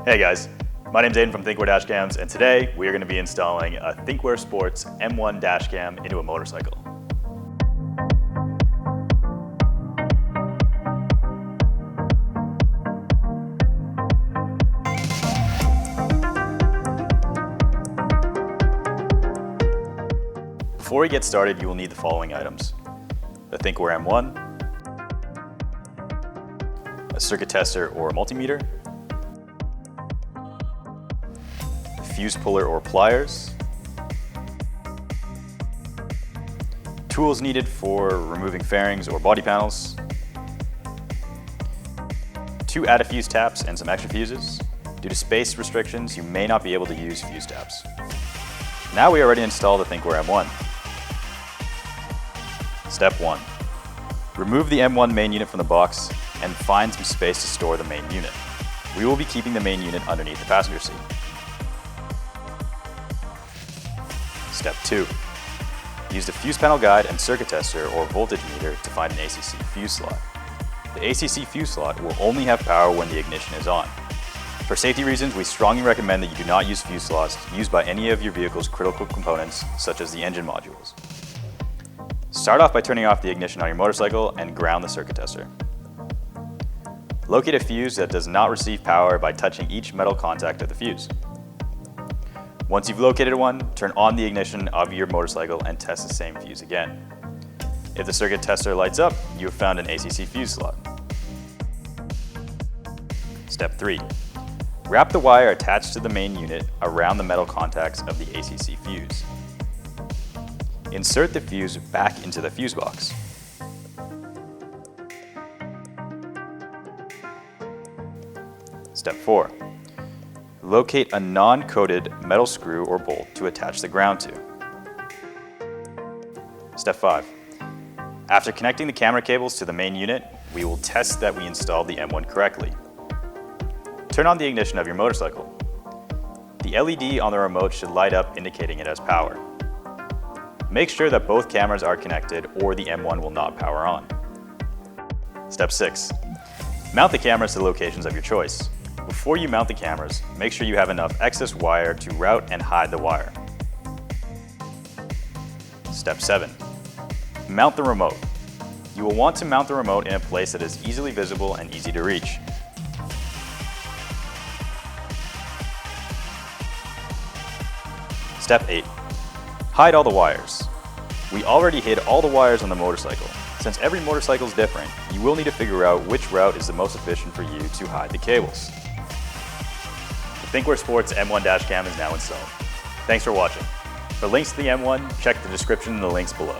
Hey guys, my name's Aiden from Thinkware Dashcams, and today we are going to be installing a Thinkware Sports M1 dashcam into a motorcycle. Before we get started, you will need the following items: the Thinkware M1, a circuit tester or multimeter, a fuse puller or pliers, tools needed for removing fairings or body panels, 2 add-a-fuse taps and some extra fuses. Due to space restrictions, you may not be able to use fuse taps. Now we are ready to install the Thinkware M1. Step 1. Remove the M1 main unit from the box and find some space to store the main unit. We will be keeping the main unit underneath the passenger seat. Step 2. Use the fuse panel guide and circuit tester or voltage meter to find an ACC fuse slot. The ACC fuse slot will only have power when the ignition is on. For safety reasons, we strongly recommend that you do not use fuse slots used by any of your vehicle's critical components, such as the engine modules. Start off by turning off the ignition on your motorcycle and ground the circuit tester. Locate a fuse that does not receive power by touching each metal contact of the fuse. Once you've located one, turn on the ignition of your motorcycle and test the same fuse again. If the circuit tester lights up, you have found an ACC fuse slot. Step 3. Wrap the wire attached to the main unit around the metal contacts of the ACC fuse. Insert the fuse back into the fuse box. Step 4. Locate a non-coated metal screw or bolt to attach the ground to. Step 5. After connecting the camera cables to the main unit, we will test that we installed the M1 correctly. Turn on the ignition of your motorcycle. The LED on the remote should light up indicating it has power. Make sure that both cameras are connected or the M1 will not power on. Step 6. Mount the cameras to the locations of your choice. Before you mount the cameras, make sure you have enough excess wire to route and hide the wire. Step 7. Mount the remote. You will want to mount the remote in a place that is easily visible and easy to reach. Step 8. Hide all the wires. We already hid all the wires on the motorcycle. Since every motorcycle is different, you will need to figure out which route is the most efficient for you to hide the cables. The Thinkware Sports M1 dashcam is now installed. Thanks for watching. For links to the M1, check the description in the links below.